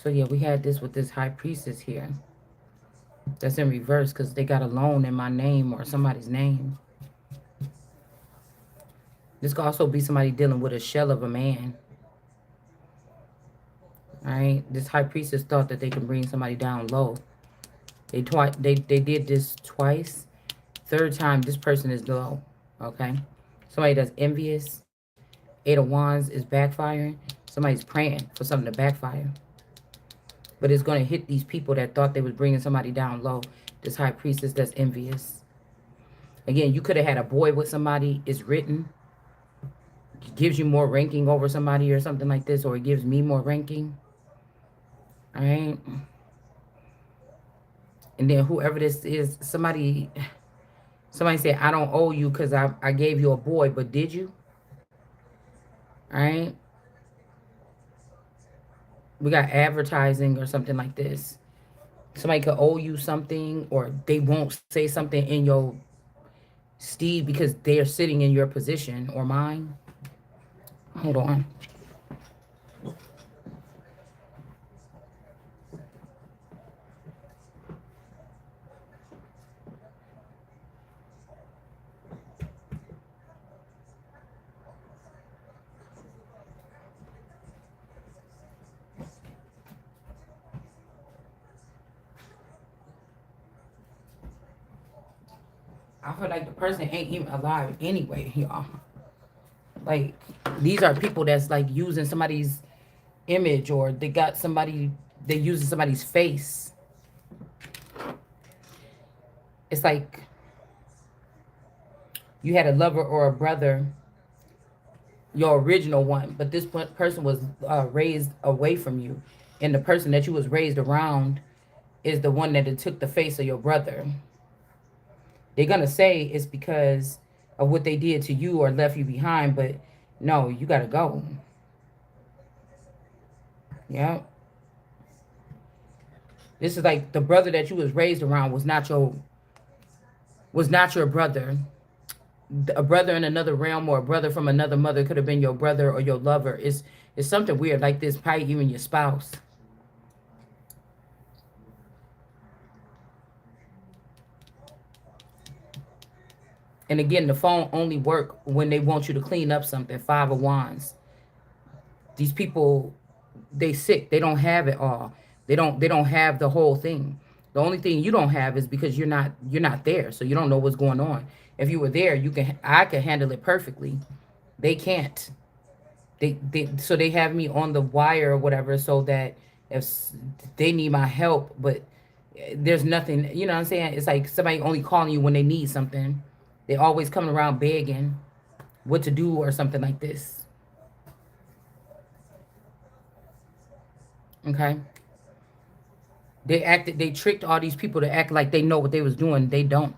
So yeah, we had this with this high priestess here. That's in reverse because they got a loan in my name or somebody's name. This could also be somebody dealing with a shell of a man. All right. This high priestess thought that they can bring somebody down low. They did this twice. Third time, this person is low. Okay. Somebody that's envious. Eight of Wands is backfiring. Somebody's praying for something to backfire. But it's going to hit these people that thought they was bringing somebody down low. This high priestess that's envious. Again, you could have had a boy with somebody. It's written. It gives you more ranking over somebody or something like this. Or it gives me more ranking. All right. And then whoever this is, somebody said, I don't owe you because I gave you a boy. But did you? All right. We got advertising or something like this. Somebody could owe you something or they won't say something in your steed because they are sitting in your position or mine. Hold on. I feel like the person ain't even alive anyway, y'all. Like, these are people that's like using somebody's image or they got somebody, they using somebody's face. It's like you had a lover or a brother, your original one, but this person was raised away from you. And the person that you was raised around is the one that it took the face of your brother. They're going to say it's because of what they did to you or left you behind, but no, you got to go. Yeah. This is like the brother that you was raised around was not your brother. A brother in another realm or a brother from another mother could have been your brother or your lover. It's something weird like this, probably even your spouse. And again, the phone only work when they want you to clean up something. Five of Wands. These people, they sick. They don't have it all. They don't have the whole thing. The only thing you don't have is because you're not there. So you don't know what's going on. If you were there, I could handle it perfectly. They can't. So they have me on the wire or whatever so that if they need my help, but there's nothing, you know what I'm saying? It's like somebody only calling you when they need something. They always coming around begging what to do or something like this. Okay. They tricked all these people to act like they know what they was doing. They don't.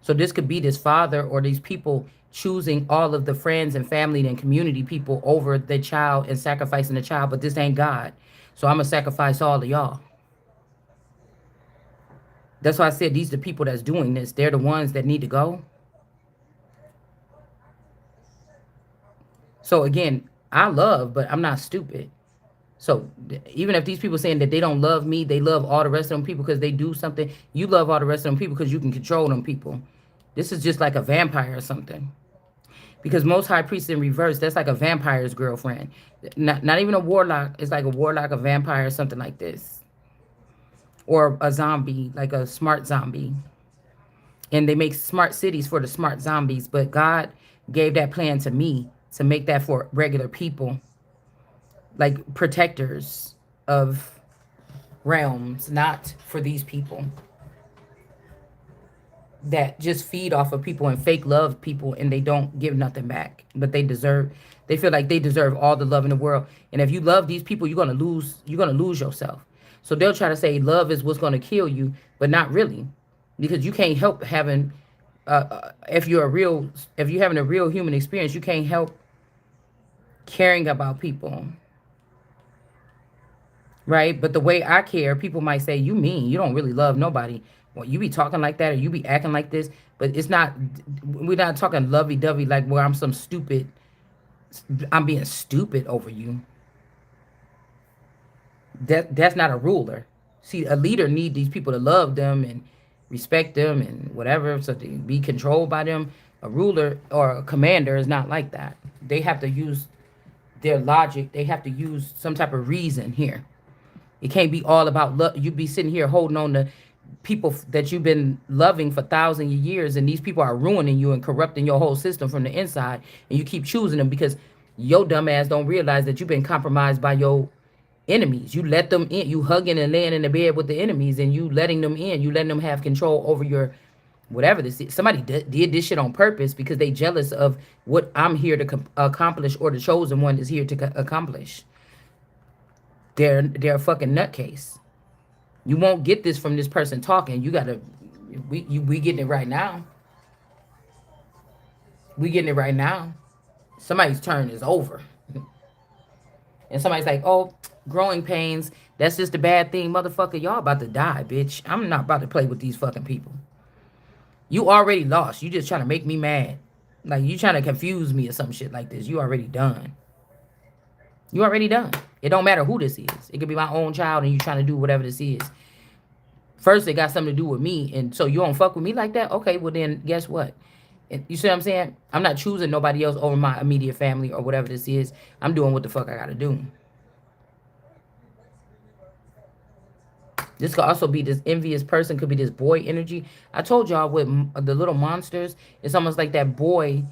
So this could be this father or these people choosing all of the friends and family and community people over the child and sacrificing the child, but this ain't God. So I'm gonna sacrifice all of y'all. That's why I said these are the people that's doing this. They're the ones that need to go. So again, I love, but I'm not stupid. So even if these people saying that they don't love me, they love all the rest of them people because they do something. You love all the rest of them people because you can control them people. This is just like a vampire or something. Because most high priests in reverse, that's like a vampire's girlfriend. Not even a warlock. It's like a warlock, a vampire, something like this. Or a zombie, like a smart zombie. And they make smart cities for the smart zombies. But God gave that plan to me to make that for regular people. Like protectors of realms, not for these people that just feed off of people and fake love people and they don't give nothing back. But they feel like they deserve all the love in the world. And if you love these people, you're gonna lose yourself. So they'll try to say love is what's gonna kill you, but not really. Because you can't help having if you're having a real human experience, you can't help caring about people. Right? But the way I care, people might say, you mean you don't really love nobody. Well, you be talking like that or you be acting like this. But it's not, we're not talking lovey-dovey like where I'm being stupid over you. That's not a ruler. See, a leader need these people to love them and respect them and whatever, so they be controlled by them. A ruler or a commander is not like that. They have to use their logic. They have to use some type of reason here. It can't be all about love. You be sitting here holding on to people that you've been loving for thousands of years, and these people are ruining you and corrupting your whole system from the inside, and you keep choosing them because your dumb ass don't realize that you've been compromised by your enemies. You let them in. You hugging and laying in the bed with the enemies, and you letting them in. You letting them have control over your whatever this is. Somebody did this shit on purpose because they jealous of what I'm here to accomplish, or the chosen one is here to accomplish. They're a fucking nutcase. You won't get this from this person talking. You gotta, we getting it right now. We getting it right now. Somebody's turn is over. And somebody's like, oh, growing pains. That's just a bad thing, motherfucker. Y'all about to die, bitch. I'm not about to play with these fucking people. You already lost. You just trying to make me mad. Like, you trying to confuse me or some shit like this. You already done. You already done. It don't matter who this is. It could be my own child and you trying to do whatever this is. First, it got something to do with me. And so you don't fuck with me like that? Okay, well then, guess what? You see what I'm saying? I'm not choosing nobody else over my immediate family or whatever this is. I'm doing what the fuck I gotta do. This could also be this envious person, could be this boy energy. I told y'all with the little monsters, it's almost like that boy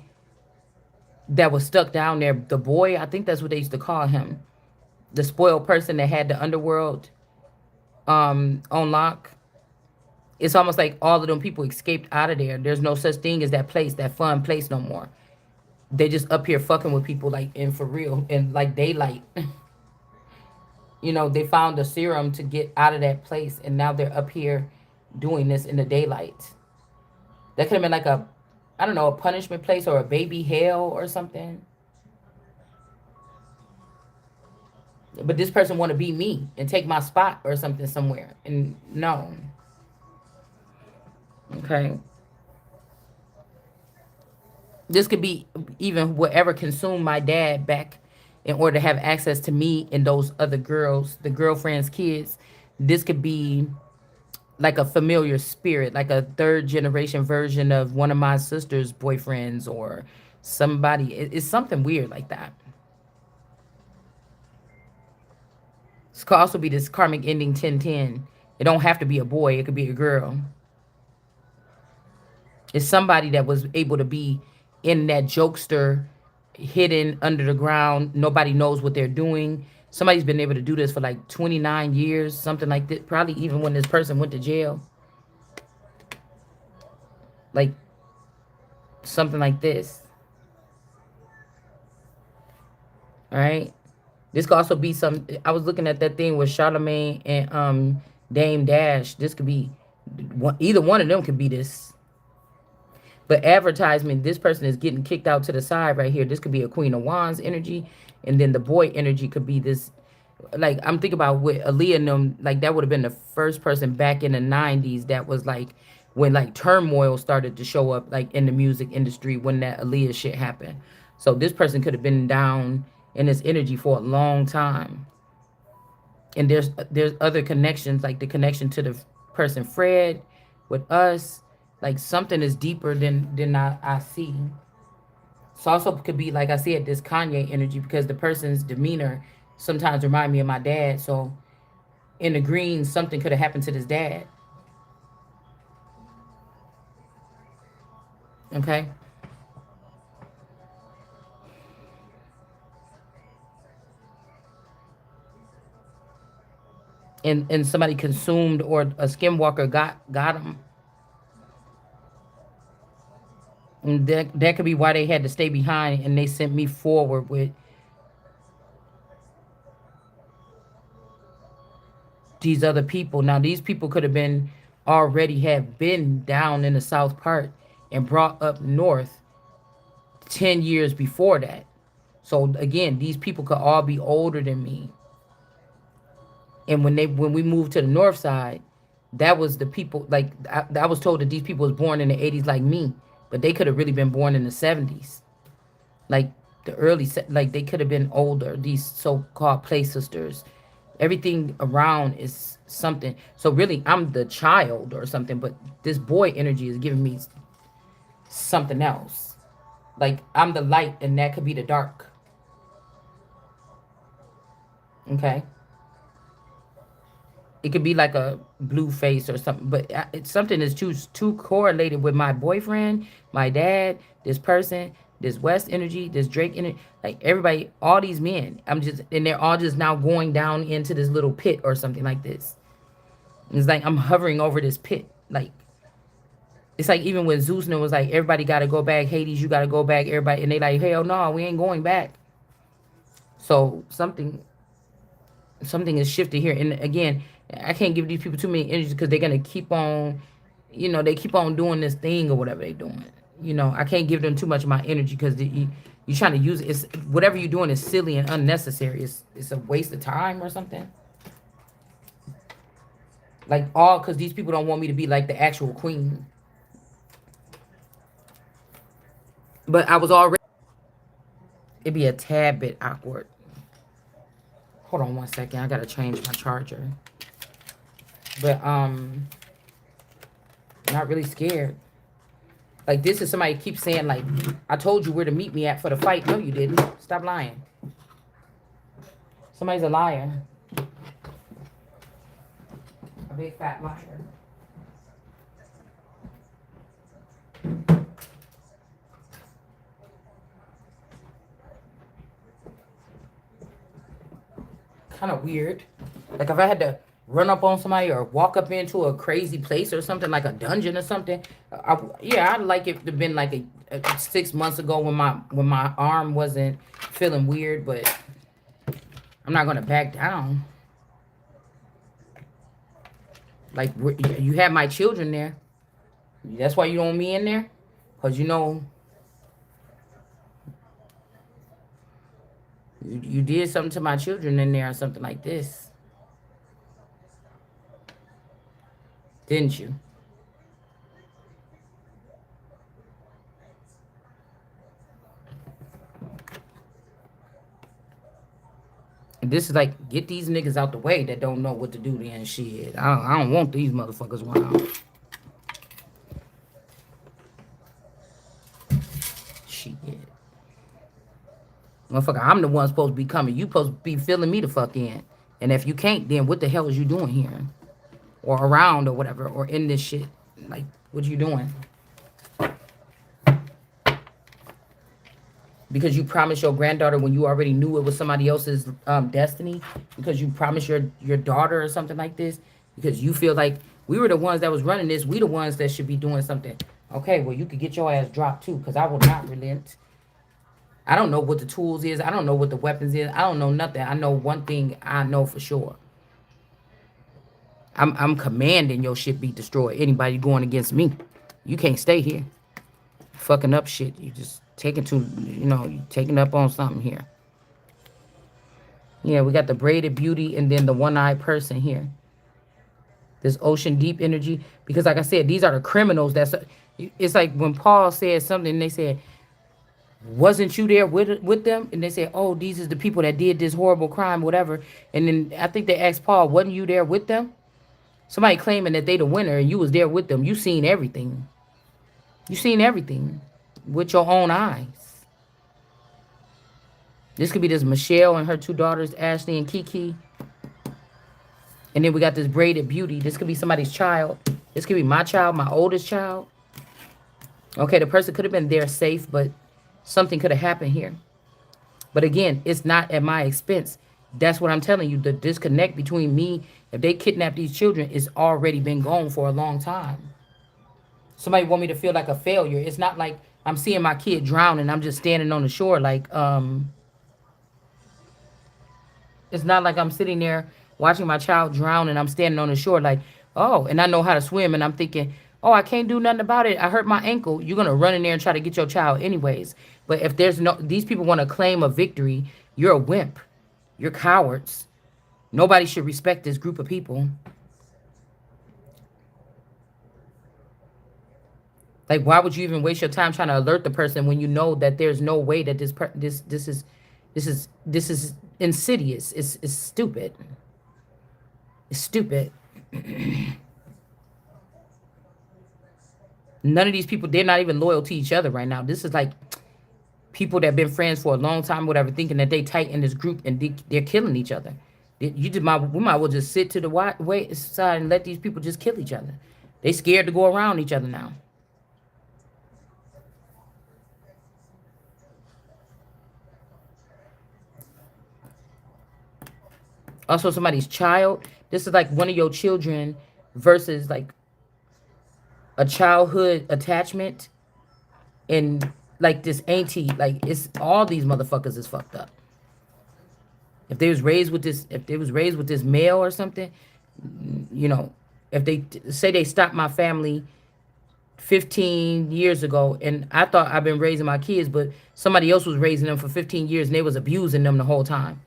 that was stuck down there. The boy, I think that's what they used to call him. The spoiled person that had the underworld on lock. It's almost like all of them people escaped out of there. There's no such thing as that place, that fun place no more. They just up here fucking with people like in for real and like daylight. You know, they found a serum to get out of that place, and now they're up here doing this in the daylight. That could have been like a, I don't know, a punishment place or a baby hell or something. But this person want to be me and take my spot or something somewhere. And no. Okay. This could be even whatever consumed my dad back in order to have access to me and those other girls, the girlfriend's kids. This could be like a familiar spirit, like a third generation version of one of my sister's boyfriends or somebody. It's something weird like that. This could also be this karmic ending 1010. It don't have to be a boy. It could be a girl. It's somebody that was able to be in that jokester, hidden under the ground. Nobody knows what they're doing. Somebody's been able to do this for like 29 years, something like that. Probably even when this person went to jail. Like something like this. All right. This could also be some. I was looking at that thing with Charlemagne and Dame Dash. This could be either one of them could be this. But advertisement, this person is getting kicked out to the side right here. This could be a Queen of Wands energy. And then the boy energy could be this. Like, I'm thinking about with Aaliyah and them. Like, that would have been the first person back in the 90s that was like, when like turmoil started to show up, like in the music industry, when that Aaliyah shit happened. So this person could have been down in this energy for a long time. And there's other connections, like the connection to the person Fred with us. Like something is deeper than I see. So also could be, like I said, this Kanye energy, because the person's demeanor sometimes remind me of my dad. So in the green, something could have happened to this dad. Okay. And somebody consumed, or a skinwalker got him. And that could be why they had to stay behind, and they sent me forward with these other people. Now, these people could have been already have been down in the south part and brought up north 10 years before that. So again, these people could all be older than me. And when we moved to the north side, that was the people, like I was told that these people was born in the 80s like me, but they could have really been born in the 70s. Like the early, like they could have been older, these so-called play sisters. Everything around is something. So really, I'm the child or something, but this boy energy is giving me something else. Like I'm the light and that could be the dark. Okay. It could be like a blue face or something, but it's something that's too correlated with my boyfriend, my dad, this person, this West energy, this Drake energy, like everybody, all these men. I'm just, and they're all just now going down into this little pit or something like this. It's like I'm hovering over this pit. Like it's like even when Zeus was like, everybody got to go back. Hades, you got to go back. Everybody, and they like, hell no, we ain't going back. So something is shifted here. And again, I can't give these people too many energies because they're gonna keep on, they keep on doing this thing or whatever they're doing. I can't give them too much of my energy because you're trying to use it. It's whatever you're doing is silly and unnecessary. It's a waste of time or something. Like all because these people don't want me to be like the actual queen. But I was already. It'd be a tad bit awkward. Hold on 1 second. I gotta change my charger. But not really scared. Like this is somebody keeps saying like, I told you where to meet me at for the fight. No, you didn't. Stop lying. Somebody's a liar. A big fat liar. Kind of weird. Like if I had to run up on somebody or walk up into a crazy place or something like a dungeon or something, I'd like it to have been like a 6 months ago when my arm wasn't feeling weird, but I'm not gonna back down. Like you have my children there. That's why you don't want me in there, cause you did something to my children in there or something like this, didn't you? This is like, get these niggas out the way that don't know what to do then shit. I don't want these motherfuckers around. Shit. Motherfucker, I'm the one supposed to be coming. You supposed to be filling me the fuck in. And if you can't, then what the hell is you doing here? Or around or whatever, or in this shit. Like, what you doing? Because you promised your granddaughter when you already knew it was somebody else's destiny, because you promised your daughter or something like this, because you feel like we were the ones that was running this, we the ones that should be doing something. Okay, well, you could get your ass dropped too, because I will not relent. I don't know what the tools is. I don't know what the weapons is. I don't know nothing. I know one thing I know for sure. I'm commanding your shit be destroyed. Anybody going against me, you can't stay here. Fucking up shit. You just you taking up on something here. Yeah, we got the braided beauty and then the one-eyed person here. This ocean deep energy. Because like I said, these are the criminals. It's like when Paul said something, they said, wasn't you there with them? And they said, oh, these is the people that did this horrible crime, whatever. And then I think they asked Paul, wasn't you there with them? Somebody claiming that they the winner and you was there with them. You seen everything. You seen everything with your own eyes. This could be this Michelle and her two daughters, Ashley and Kiki. And then we got this braided beauty. This could be somebody's child. This could be my child, my oldest child. Okay, the person could have been there safe, but something could have happened here. But again, it's not at my expense. That's what I'm telling you. The disconnect between me, if they kidnap these children, it's already been gone for a long time. Somebody want me to feel like a failure. It's not like I'm seeing my kid drown and I'm just standing on the shore like, it's not like I'm sitting there watching my child drown and I'm standing on the shore like, oh, and I know how to swim and I'm thinking, oh, I can't do nothing about it. I hurt my ankle. You're going to run in there and try to get your child anyways. But if these people want to claim a victory, you're a wimp. You're cowards. Nobody should respect this group of people. Like, why would you even waste your time trying to alert the person when you know that there's no way that this is insidious. It's stupid. It's stupid. None of these people, they're not even loyal to each other right now. This is like people that have been friends for a long time, whatever, thinking that they tight in this group and they're killing each other. We might well just sit to the way side and let these people just kill each other. They scared to go around each other now. Also, somebody's child. This is like one of your children versus like a childhood attachment, and like this auntie. Like it's all these motherfuckers is fucked up. If they was raised with this, if they was raised with this male or something, you know, if they say they stopped my family 15 years ago and I thought I've been raising my kids, but somebody else was raising them for 15 years and they was abusing them the whole time.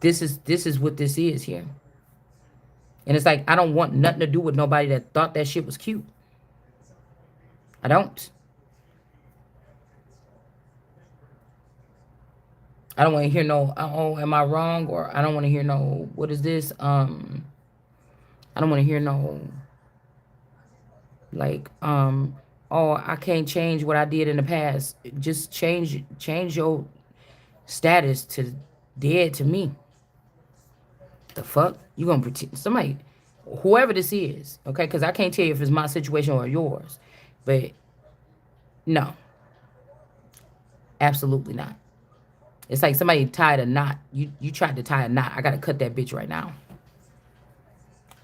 This is what this is here. And it's like I don't want nothing to do with nobody that thought that shit was cute. I don't. I don't want to hear no, oh, am I wrong? Or I don't want to hear no, what is this? I don't want to hear no, like, oh, I can't change what I did in the past. Just change your status to dead to me. The fuck? You gonna pretend somebody, whoever this is, okay? Because I can't tell you if it's my situation or yours, but no, absolutely not. It's like somebody tied a knot. You tried to tie a knot. I gotta cut that bitch right now.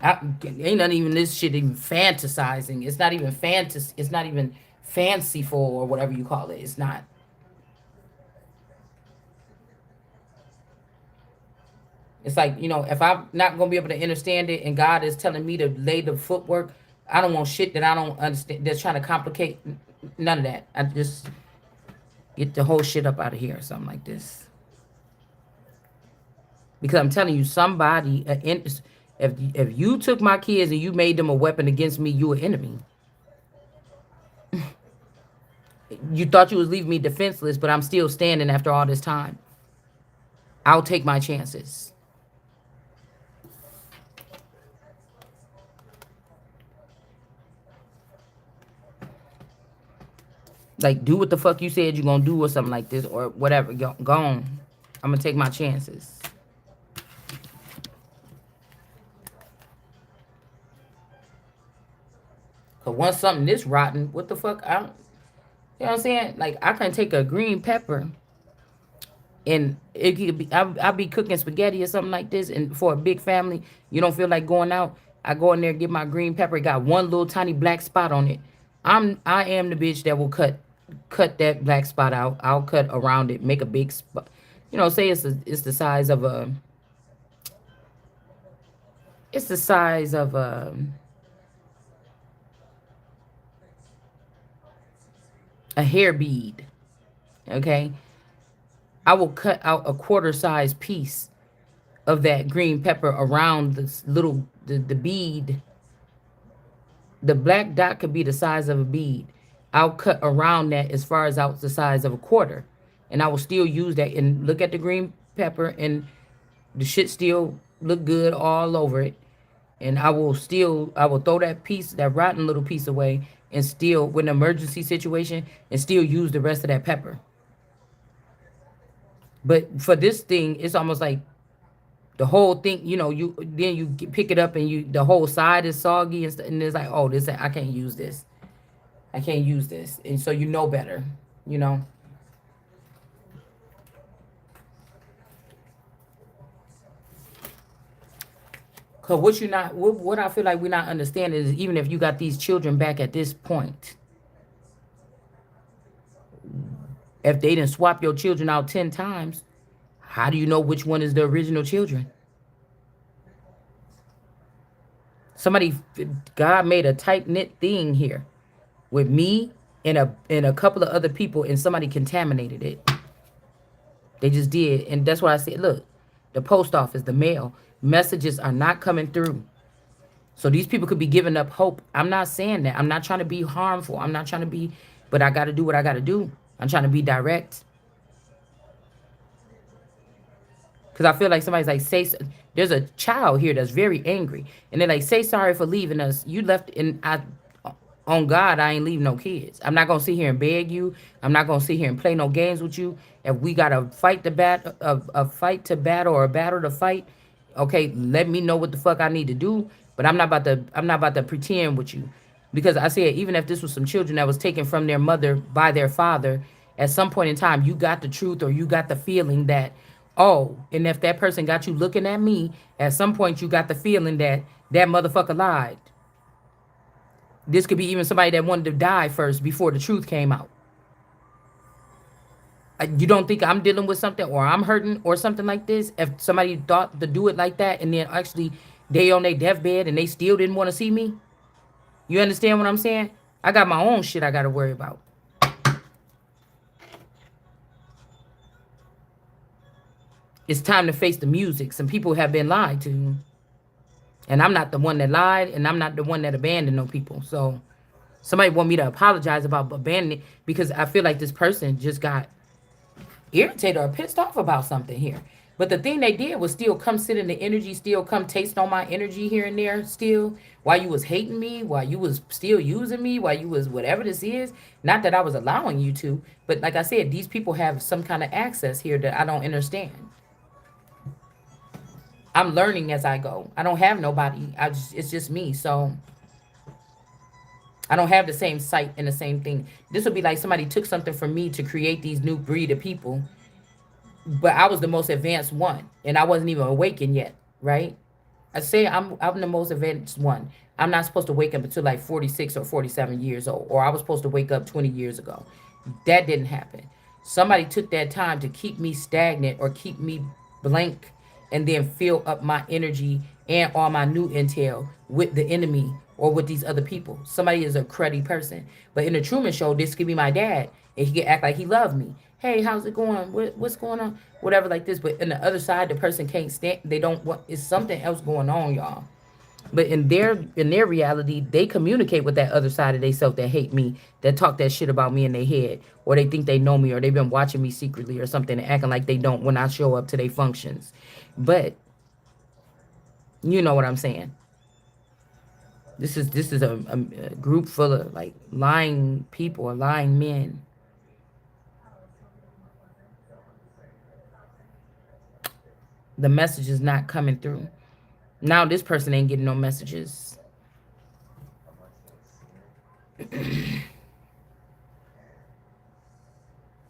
Ain't not even this shit even fantasizing. It's not even fantasy. It's not even fanciful or whatever you call it. It's not. It's like, if I'm not gonna be able to understand it, and God is telling me to lay the footwork, I don't want shit that I don't understand. That's trying to complicate. None of that. I just get the whole shit up out of here or something like this. Because I'm telling you, somebody, if you took my kids and you made them a weapon against me, you an enemy. You thought you was leaving me defenseless, but I'm still standing after all this time. I'll take my chances. Like, do what the fuck you said you're gonna do or something like this or whatever. Go on. I'm gonna take my chances. Cause once something this rotten, what the fuck? You know what I'm saying? Like, I can take a green pepper and it could be, I'll be cooking spaghetti or something like this, and for a big family, you don't feel like going out. I go in there, get my green pepper. It got one little tiny black spot on it. I am the bitch that will cut that black spot out. I'll cut around it, make a big spot. Say it's the size of a hair bead. Okay, I will cut out a quarter size piece of that green pepper around this little the bead. The black dot could be the size of a bead. I'll cut around that as far as out the size of a quarter. And I will still use that and look at the green pepper and the shit still look good all over it. And I will throw that rotten little piece away and still, with an emergency situation, and still use the rest of that pepper. But for this thing, it's almost like the whole thing, you pick it up and the whole side is soggy and it's like, oh, I can't use this. I can't use this. And so you know better, you know. Cause what I feel like we're not understanding is, even if you got these children back at this point, if they didn't swap your children out 10 times, how do you know which one is the original children? God made a tight knit thing here with me and a couple of other people, and somebody contaminated it. They just did, and that's why I said, look, the post office, the mail, messages are not coming through. So these people could be giving up hope. I'm not saying that. I'm not trying to be harmful. I'm not trying to be, but I got to do what I got to do. I'm trying to be direct. Because I feel like somebody's like, there's a child here that's very angry. And they're like, say sorry for leaving us. You left, and on God, I ain't leaving no kids. I'm not going to sit here and beg you. I'm not going to sit here and play no games with you. If we got to fight a fight to battle or a battle to fight, okay, let me know what the fuck I need to do. But I'm not about to pretend with you. Because I said, even if this was some children that was taken from their mother by their father, at some point in time, you got the truth or you got the feeling that, oh, and if that person got you looking at me, at some point you got the feeling that that motherfucker lied. This could be even somebody that wanted to die first before the truth came out. You don't think I'm dealing with something or I'm hurting or something like this? If somebody thought to do it like that and then actually they on their deathbed and they still didn't want to see me? You understand what I'm saying? I got my own shit I got to worry about. It's time to face the music. Some people have been lied to. And I'm not the one that lied, and I'm not the one that abandoned no people. So somebody want me to apologize about abandoning because I feel like this person just got irritated or pissed off about something here. But the thing they did was still come sit in the energy, still come taste on my energy here and there, still while you was hating me, while you was still using me, while you was whatever this is. Not that I was allowing you to, but like I said, these people have some kind of access here that I don't understand. I'm learning as I go. I don't have nobody. It's just me. So I don't have the same sight and the same thing. This would be like somebody took something from me to create these new breed of people, but I was the most advanced one, and I wasn't even awakened yet, right? I say I'm the most advanced one. I'm not supposed to wake up until like 46 or 47 years old, or I was supposed to wake up 20 years ago. That didn't happen. Somebody took that time to keep me stagnant or keep me blank and then fill up my energy and all my new intel with the enemy or with these other people. Somebody is a cruddy person. But in the Truman Show, this could be my dad, and he could act like he loved me. Hey, how's it going? What's going on? Whatever like this. But on the other side, the person can't stand. They don't want. It's something else going on, y'all. But in their reality, they communicate with that other side of themselves that hate me, that talk that shit about me in their head, or they think they know me, or they've been watching me secretly or something, and acting like they don't when I show up to their functions. But you know what I'm saying. This is a group full of like lying people or lying men. The message is not coming through. Now this person ain't getting no messages.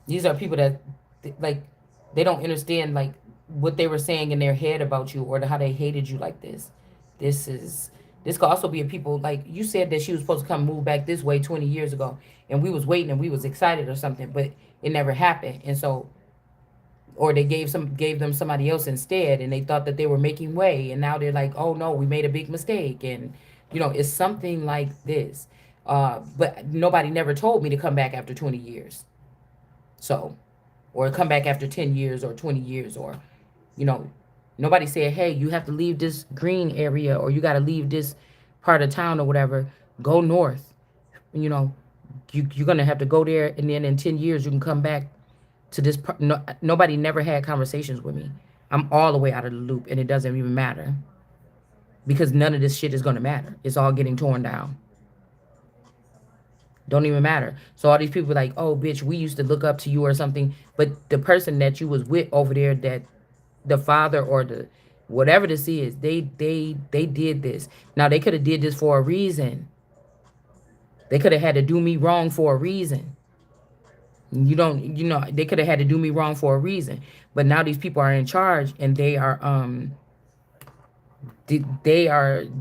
These are people that like they don't understand like what they were saying in their head about you or how they hated you like this. This is this could also be a people like you said that she was supposed to come move back this way 20 years ago and we was waiting and we was excited or something, but it never happened. And so or they gave them somebody else instead and they thought that they were making way and now they're like, "Oh no, we made a big mistake." And it's something like this. But nobody never told me to come back after 20 years. So, or come back after 10 years or 20 years, or, you know, nobody said, hey, you have to leave this green area or you got to leave this part of town or whatever. Go north. You know, you're going to have to go there. And then in 10 years, you can come back to this part. No, nobody never had conversations with me. I'm all the way out of the loop and it doesn't even matter because none of this shit is going to matter. It's all getting torn down. Don't even matter. So all these people like, oh, bitch, we used to look up to you or something. But the person that you was with over there, that the father or the whatever this is, they did this. Now they could have did this for a reason. They could have had to do me wrong for a reason. They could have had to do me wrong for a reason. But now these people are in charge and they are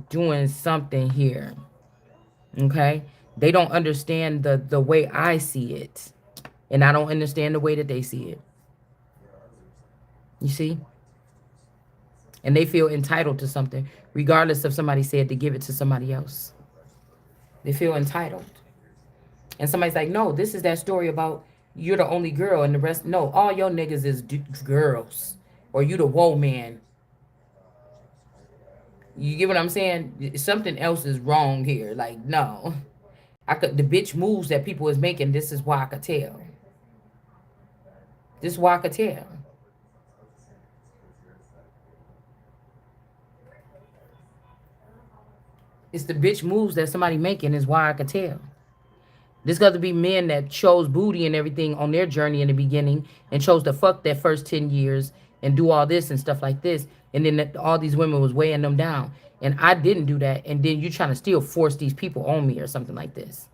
doing something here. Okay? They don't understand the way I see it. And I don't understand the way that they see it. You see? And they feel entitled to something, regardless if somebody said to give it to somebody else. They feel entitled. And somebody's like, no, this is that story about you're the only girl and the rest. No, all your niggas is girls. Or you the woe man. You get what I'm saying? Something else is wrong here. Like, no. The bitch moves that people is making, this is why I could tell. This is why I could tell. It's the bitch moves that somebody making is why I could tell. This got to be men that chose booty and everything on their journey in the beginning and chose to fuck that first 10 years and do all this and stuff like this. And then all these women was weighing them down. And I didn't do that. And then you trying to still force these people on me or something like this.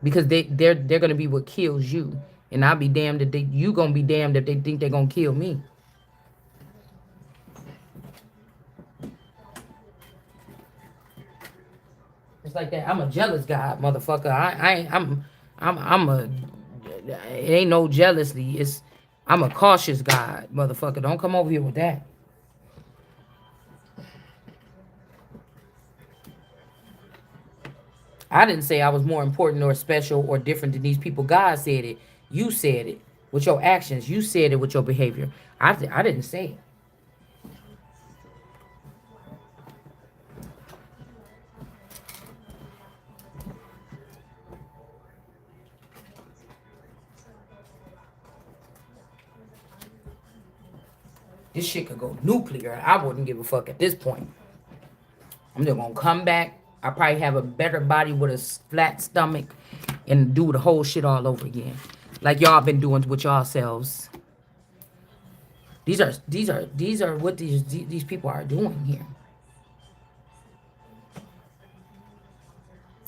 Because they're going to be what kills you. And I'll be damned if you going to be damned if they think they're going to kill me. It's like that. I'm a jealous guy, motherfucker. I'm a. It ain't no jealousy. I'm a cautious guy, motherfucker. Don't come over here with that. I didn't say I was more important or special or different than these people. God said it. You said it with your actions. You said it with your behavior. I didn't say it. This shit could go nuclear. I wouldn't give a fuck at this point. I'm just gonna come back. I probably have a better body with a flat stomach and do the whole shit all over again. Like y'all been doing with yourselves. These are what these people are doing here.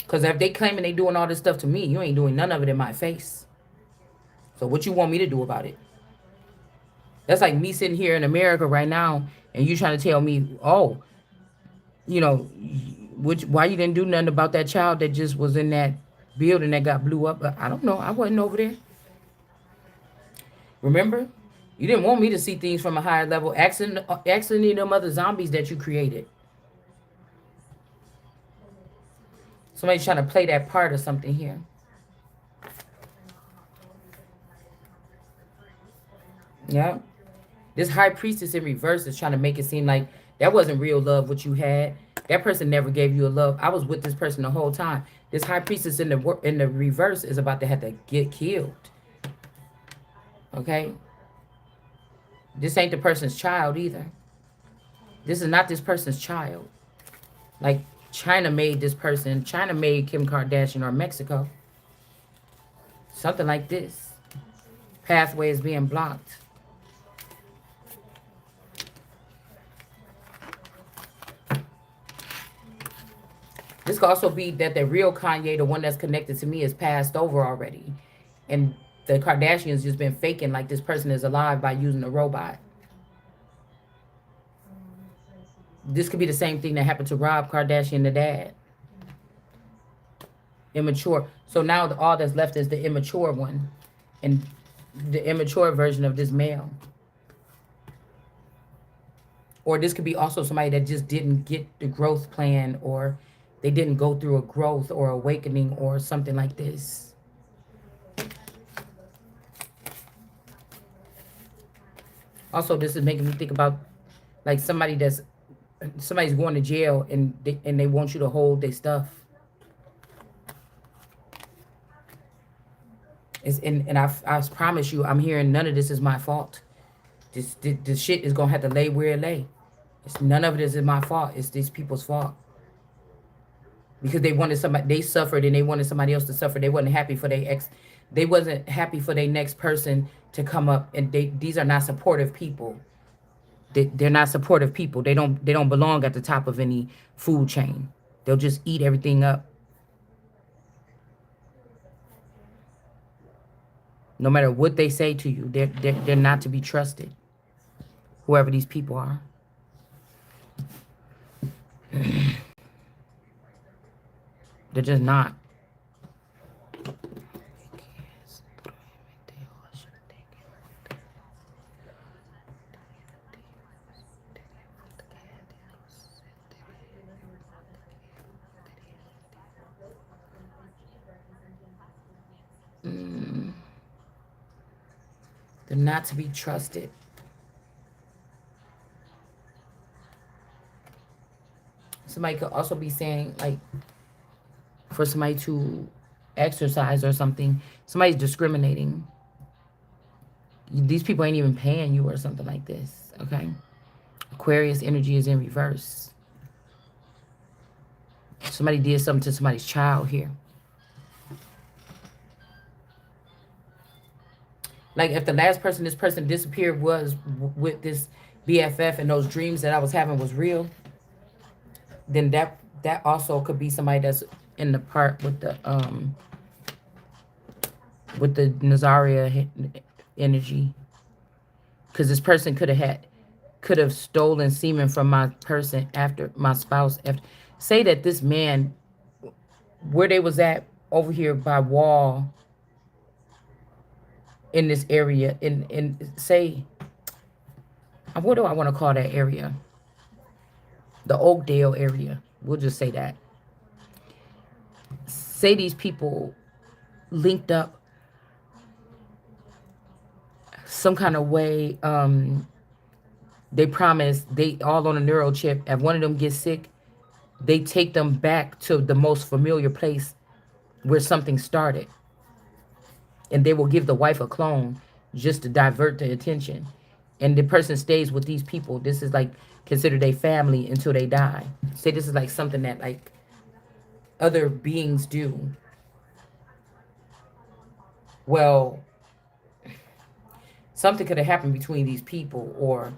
Cause if they claiming they doing all this stuff to me, you ain't doing none of it in my face. So what you want me to do about it? That's like me sitting here in America right now and you trying to tell me, oh, you know, why you didn't do nothing about that child that just was in that building that got blew up? I don't know. I wasn't over there. Remember? You didn't want me to see things from a higher level. Asking them other zombies that you created. Somebody's trying to play that part or something here. Yeah. This high priestess in reverse is trying to make it seem like that wasn't real love what you had. That person never gave you a love. I was with this person the whole time. This high priestess in the reverse is about to have to get killed. Okay? This ain't the person's child either. This is not this person's child. Like China made this person. China made Kim Kardashian or Mexico. Something like this. Pathway is being blocked. This could also be that the real Kanye, the one that's connected to me, is passed over already. And the Kardashians just been faking like this person is alive by using a robot. This could be the same thing that happened to Rob Kardashian, the dad. Immature. So now all that's left is the immature one. And the immature version of this male. Or this could be also somebody that just didn't get the growth plan, or they didn't go through a growth or awakening or something like this. Also, this is making me think about like somebody's going to jail and they want you to hold their stuff. And I promise you, I'm hearing none of this is my fault. This shit is gonna have to lay where it lay. None of it is my fault. It's these people's fault. Because they suffered and they wanted somebody else to suffer. They wasn't happy for their ex. They wasn't happy for their next person to come up. And these are not supportive people. They're not supportive people. They don't belong at the top of any food chain. They'll just eat everything up. No matter what they say to you, they're not to be trusted. Whoever these people are. They're just not. They're not to be trusted. Somebody could also be saying, like, for somebody to exercise or something, somebody's discriminating. These people ain't even paying you or something like this, okay? Aquarius energy is in reverse. Somebody did something to somebody's child here. Like if the last person this person disappeared was with this BFF and those dreams that I was having was real, then that also could be somebody that's in the part with the Nazaria energy, because this person could have stolen semen from my person after my spouse. After, say that this man, where they was at over here by Wall in this area, in say, what do I want to call that area? The Oakdale area. We'll just say that. Say these people linked up some kind of way. They promise they all on a neural chip. If one of them gets sick, they take them back to the most familiar place where something started. And they will give the wife a clone just to divert the attention. And the person stays with these people. This is like considered a family until they die. Say this is like something that like other beings do. Well, something could have happened between these people, or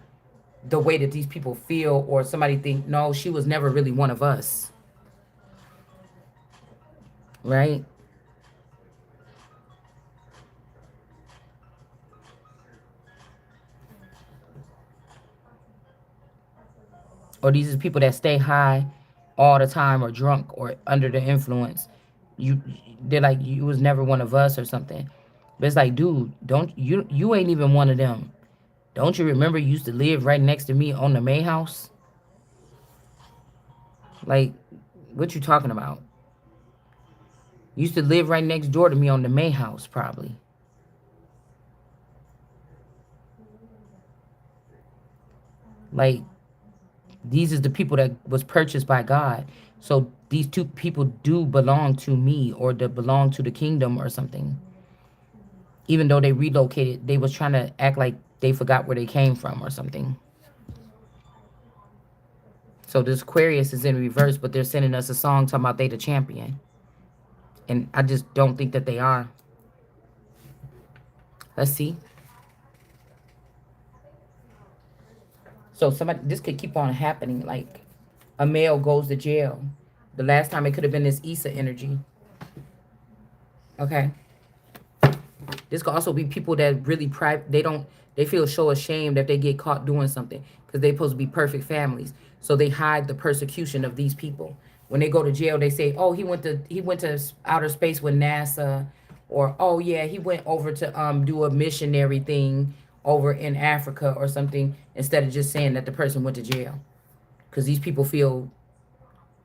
the way that these people feel, or somebody think, no, she was never really one of us. Right? Or these are people that stay high all the time, or drunk, or under the influence. You, they're like, you was never one of us or something. But it's like, dude, don't you ain't even one of them. Don't you remember you used to live right next to me on the May house? Like, what you talking about? You used to live right next door to me on the May house, probably. Like, these is the people that was purchased by God. So these two people do belong to me, or they belong to the kingdom or something. Even though they relocated, they was trying to act like they forgot where they came from or something. So this Aquarius is in reverse, but they're sending us a song talking about they the champion. And I just don't think that they are. Let's see. So somebody, this could keep on happening. Like a male goes to jail. The last time it could have been this Issa energy. Okay. This could also be people that really private. They feel so ashamed if they get caught doing something, because they supposed to be perfect families. So they hide the persecution of these people. When they go to jail, they say, "Oh, he went to outer space with NASA," or "Oh yeah, he went over to do a missionary thing over in Africa or something," instead of just saying that the person went to jail, because these people feel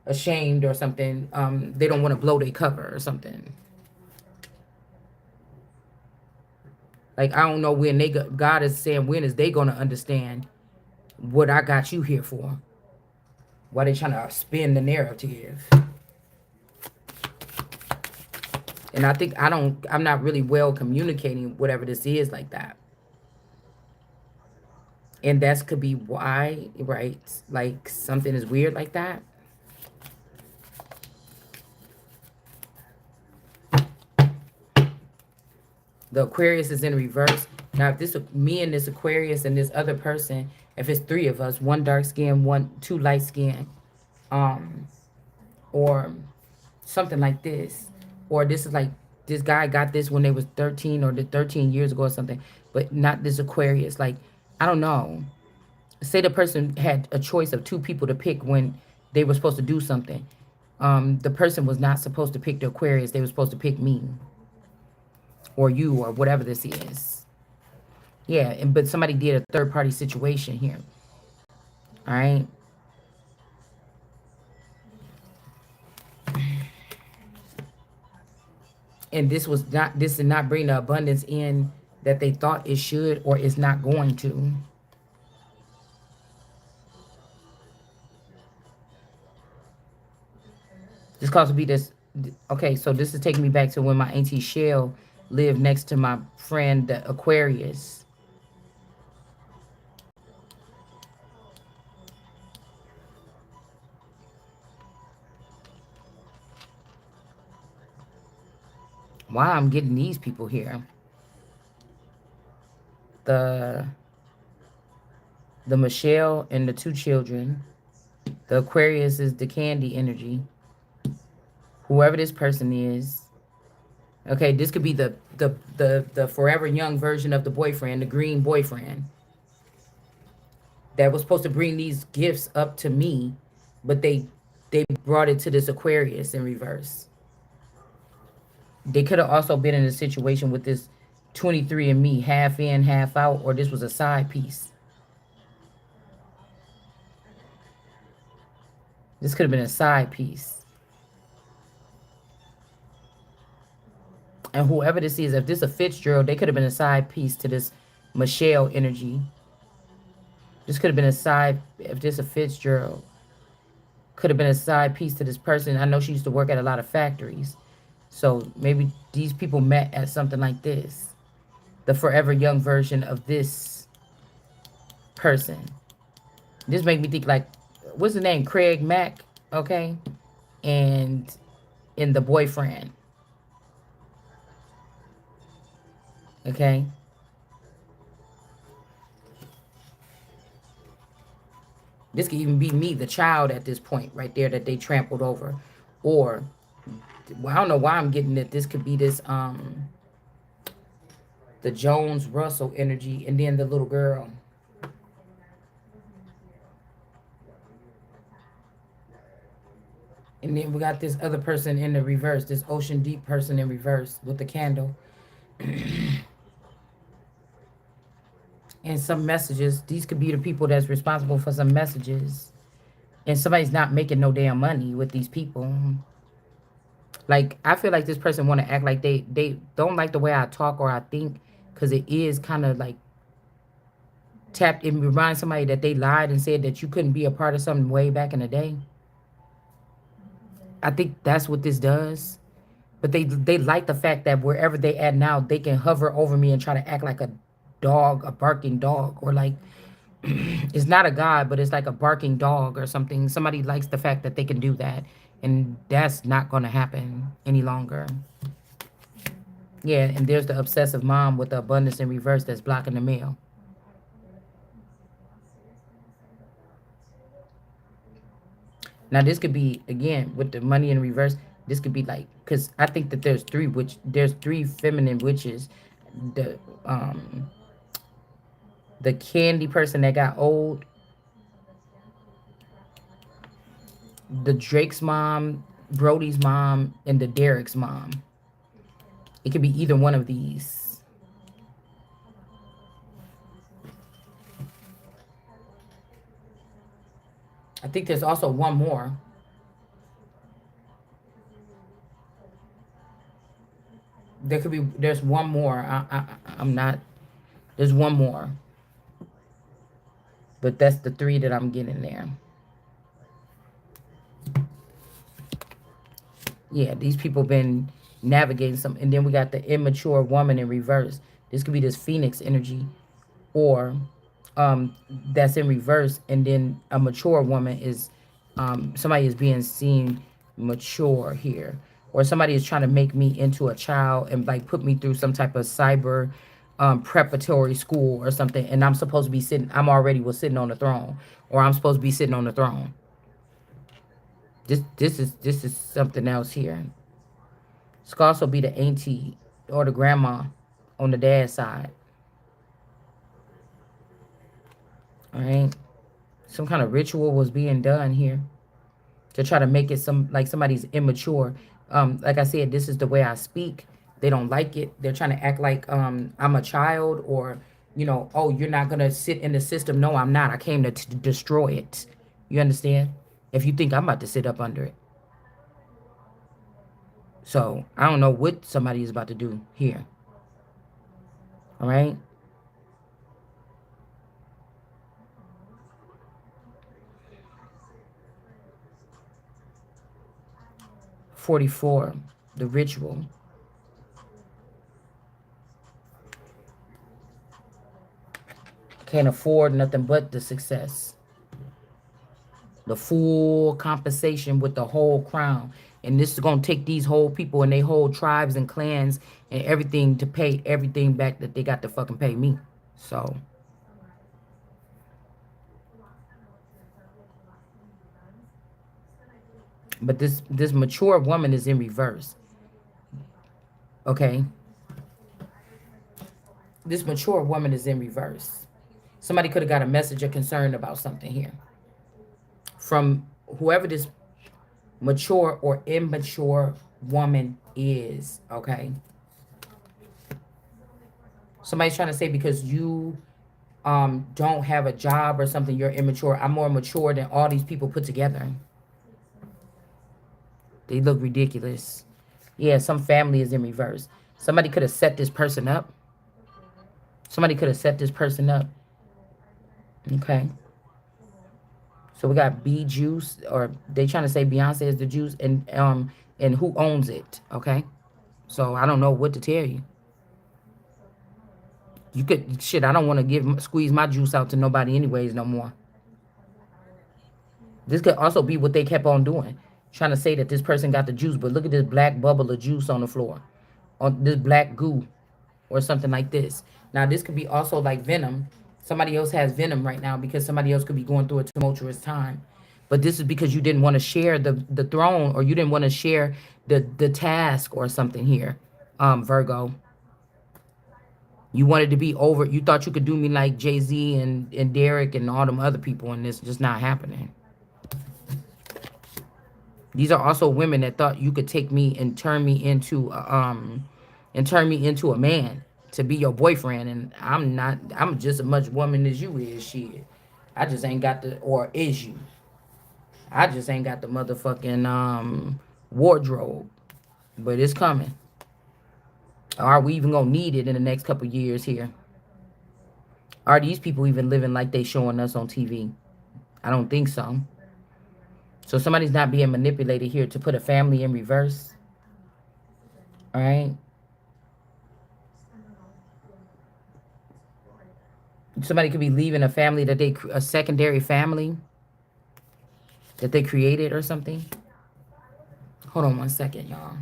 ashamed or something. They don't want to blow their cover or something. Like, I don't know when God is saying, when is they going to understand what I got you here for? Why they trying to spin the narrative? And I think I'm not really well communicating whatever this is like that. And that could be why, right? Like something is weird like that. The Aquarius is in reverse. Now, if this me and this Aquarius and this other person, if it's three of us, one dark skin, two light skin, or something like this, or this is like this guy got this when they was 13 or 13 years ago or something, but not this Aquarius. Like, I don't know. Say the person had a choice of two people to pick when they were supposed to do something. The person was not supposed to pick the Aquarius. They were supposed to pick me or you or whatever this is. Yeah, but somebody did a third party situation here. All right. And this did not bring the abundance in that they thought it should, or is not going to. This cause to be this. Okay, so this is taking me back to when my auntie Shell lived next to my friend the Aquarius. Why I'm getting these people here. The the Michelle and the two children. The Aquarius is the candy energy. Whoever this person is. Okay, this could be the forever young version of the boyfriend, the green boyfriend that was supposed to bring these gifts up to me, but they brought it to this Aquarius in reverse. They could have also been in a situation with this 23 and me, half in, half out, or this was a side piece. This could have been a side piece. And whoever this is, if this is a Fitzgerald, they could have been a side piece to this Michelle energy. This could have been a side, if this is a Fitzgerald, could have been a side piece to this person. I know she used to work at a lot of factories. So maybe these people met at something like this. The forever young version of this person. This made me think like, what's his name? Craig Mack, okay? And in the boyfriend, okay? This could even be me, the child at this point right there that they trampled over. Or, well, I don't know why I'm getting it. This could be this, the Jones Russell energy, and then the little girl. And then we got this other person in the reverse, this ocean deep person in reverse with the candle. And some messages. These could be the people that's responsible for some messages. And somebody's not making no damn money with these people. Like, I feel like this person want to act like they don't like the way I talk or I think, because it is kind of like tapped. It reminds somebody that they lied and said that you couldn't be a part of something way back in the day. I think that's what this does. But they like the fact that wherever they at now, they can hover over me and try to act like a dog, a barking dog, or like it's not a god, but it's like a barking dog or something. Somebody likes the fact that they can do that, and that's not going to happen any longer. Yeah, and there's the obsessive mom with the abundance in reverse that's blocking the mail. Now this could be again with the money in reverse. This could be like, because I think that there's three feminine witches. The the candy person that got old, the Drake's mom, Brody's mom, and the Derek's mom. It could be either one of these. I think there's also one more. There's one more. I'm not, there's one more. But that's the three that I'm getting there. Yeah, these people been navigating some. And then we got the immature woman in reverse. This could be this Phoenix energy. Or that's in reverse. And then a mature woman is, somebody is being seen mature here. Or somebody is trying to make me into a child and like put me through some type of cyber preparatory school or something. And I'm supposed to be sitting, I'm already was sitting on the throne. Or I'm supposed to be sitting on the throne. This is something else here. This could also be the auntie or the grandma on the dad's side. All right. Some kind of ritual was being done here to try to make it some like somebody's immature. Like I said, this is the way I speak. They don't like it. They're trying to act like I'm a child, or oh, you're not gonna sit in the system. No, I'm not. I came to destroy it. You understand? If you think I'm about to sit up under it. So I don't know what somebody is about to do here. All right. 44, the ritual. Can't afford nothing but the success. The full compensation with the whole crown. And this is gonna take these whole people and they whole tribes and clans and everything to pay everything back that they got to fucking pay me. So, but this mature woman is in reverse. Okay, this mature woman is in reverse. Somebody could have got a message or concern about something here from whoever this mature or immature woman is. Okay, somebody's trying to say because you don't have a job or something, you're immature. I'm more mature than all these people put together. They look ridiculous. Yeah, some family is in reverse. Somebody could have set this person up. Somebody could have set this person up. Okay. So we got B juice, or they trying to say Beyonce is the juice, and who owns it. Okay. So I don't know what to tell you. You could shit. I don't want to squeeze my juice out to nobody anyways no more. This could also be what they kept on doing, trying to say that this person got the juice, but look at this black bubble of juice on the floor, on this black goo, or something like this. Now this could be also like venom. Somebody else has venom right now because somebody else could be going through a tumultuous time. But this is because you didn't want to share the throne, or you didn't want to share the task or something here, Virgo. You wanted to be over. You thought you could do me like Jay-Z and Derek and all them other people, and it's just not happening. These are also women that thought you could take me and turn me into a man to be your boyfriend, and I'm not. I'm just as much woman as you is. Shit, I just ain't got the, or is you? I just ain't got the motherfucking wardrobe, but it's coming. Are we even gonna need it in the next couple years here? Are these people even living like they showing us on TV? I don't think so. So somebody's not being manipulated here to put a family in reverse. All right. Somebody could be leaving a family that a secondary family that they created or something. Hold on one second, y'all.